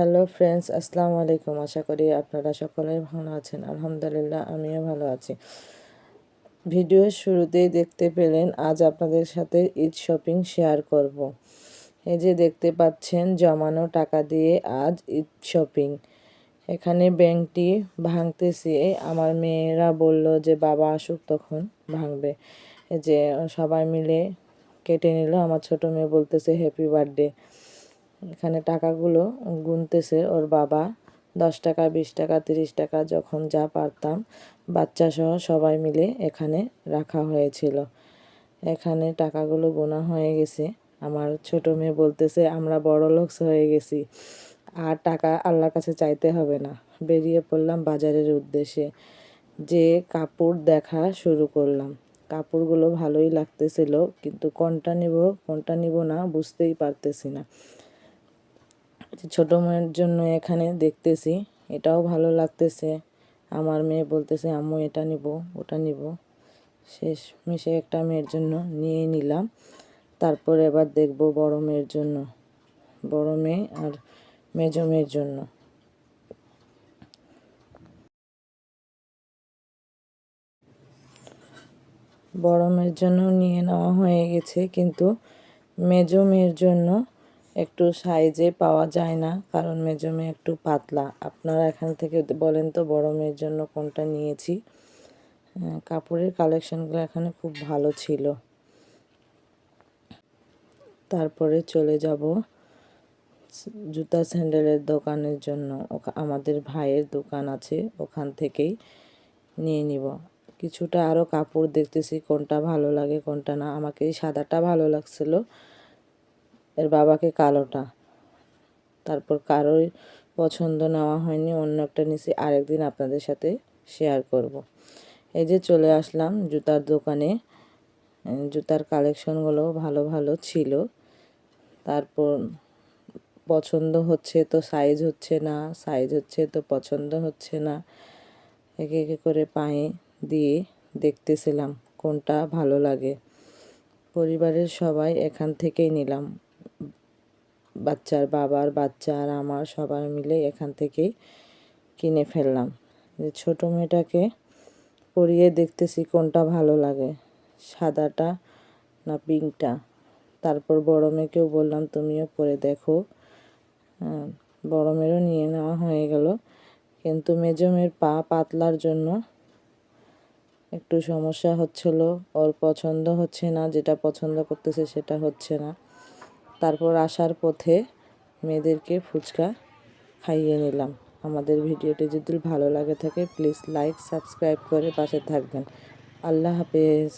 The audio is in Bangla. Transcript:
হ্যালো ফ্রেন্ডস, আসসালামু আলাইকুম। আশা করি আপনারা সকলেই ভালো আছেন। আলহামদুলিল্লাহ, আমিও ভালো আছি। ভিডিওর শুরুতেই দেখতে পেলেন আজ আপনাদের সাথে ঈদ শপিং শেয়ার করব। এই যে দেখতে পাচ্ছেন, জমানো টাকা দিয়ে আজ ঈদ শপিং। এখানে ব্যাংকটি ভাঙতেছি। আমার মেয়েরা বলল যে বাবা আসুক তখন ভাঙবে। এই যে সবাই মিলে কেটে নিল। আমার ছোট মেয়ে বলতেছে হ্যাপি বার্থডে। এখানে টাকাগুলো গুনতেছে ওর বাবা। 10 টাকা, 20 টাকা, 30 টাকা যখন যা পারতাম বাচ্চা সহ সবাই মিলে এখানে রাখা হয়েছিল। এখানে টাকাগুলো গোনা হয়ে গেছে। আমার ছোট মেয়ে বলতেছে আমরা বড়লোক হয়ে গেছি, আর টাকা আল্লাহর কাছে চাইতে হবে না। বেরিয়ে পড়লাম বাজারের উদ্দেশ্যে। যে কাপড় দেখা শুরু করলাম। কাপড়গুলো ভালোই লাগতেছিল, কিন্তু কোনটা নিব না বুঝতেই পারতেছি না। ছোটো মেয়ের জন্য এখানে দেখতেছি, এটাও ভালো লাগতেছে। আমার মেয়ে বলতেছে আম্মু এটা নিব, ওটা নিব। শেষ মিশে একটা মেয়ের জন্য নিয়ে নিলাম। তারপর এবার দেখব বড় মেয়ের জন্য, বড় মেয়ে আর মেজো মেয়ের জন্য। বড় মেয়ের জন্য নিয়ে নেওয়া হয়ে গেছে, কিন্তু মেজো মেয়ের জন্য একটু সাইজে পাওয়া যায় না, কারণ মেজো মেয়ে একটু পাতলা। আপনারা এখান থেকে বলেন তো বড় মেয়ের জন্য কোনটা নিয়েছি। কাপড়ের কালেকশনগুলো এখানে খুব ভালো ছিল। তারপরে চলে যাব জুতা স্যান্ডেলের দোকানের জন্য। আমাদের ভাইয়ের দোকান আছে, ওখান থেকেই নিয়ে নিব। কিছুটা আরও কাপড় দেখতেছি কোনটা ভালো লাগে কোনটা না। আমাকে এই সাদাটা ভালো লাগছিল, এর বাবাকে কালোটা। তারপর কারোই পছন্দ নেওয়া হয়নি, অন্য একটা নিছি, আরেকদিন আপনাদের সাথে শেয়ার করব। এই যে চলে আসলাম জুতার দোকানে। জুতার কালেকশনগুলো ভালো ভালো ছিল। তারপর পছন্দ হচ্ছে তো সাইজ হচ্ছে না, সাইজ হচ্ছে তো পছন্দ হচ্ছে না। একে একে করে পায়ে দিয়ে দেখতেছিলাম কোনটা ভালো লাগে। পরিবারের সবাই এখান থেকেই নিলাম। বাচ্চার বাবার বাচ্চা আর আমার সবাই মিলে এখান থেকেই কিনে ফেললাম। ছোটো মেয়েটাকে পরিয়ে দেখতেছি কোনটা ভালো লাগে, সাদাটা না পিঙ্কটা। তারপর বড় মেয়েকেও বললাম তুমিও পরে দেখো। বড় মেয়েরও নিয়ে নেওয়া হয়ে গেল, কিন্তু মেজো মেয়ের পা পাতলার জন্য একটু সমস্যা হচ্ছিল। ওর পছন্দ হচ্ছে না, যেটা পছন্দ করতেছে সেটা হচ্ছে না। তারপর আসার পথে মেয়েদেরকে ফুচকা খাইয়ে নিলাম। আমাদের ভিডিওটি যদি ভালো লাগে থাকে প্লিজ লাইক সাবস্ক্রাইব করে পাশে থাকবেন। আল্লাহ হাফেজ।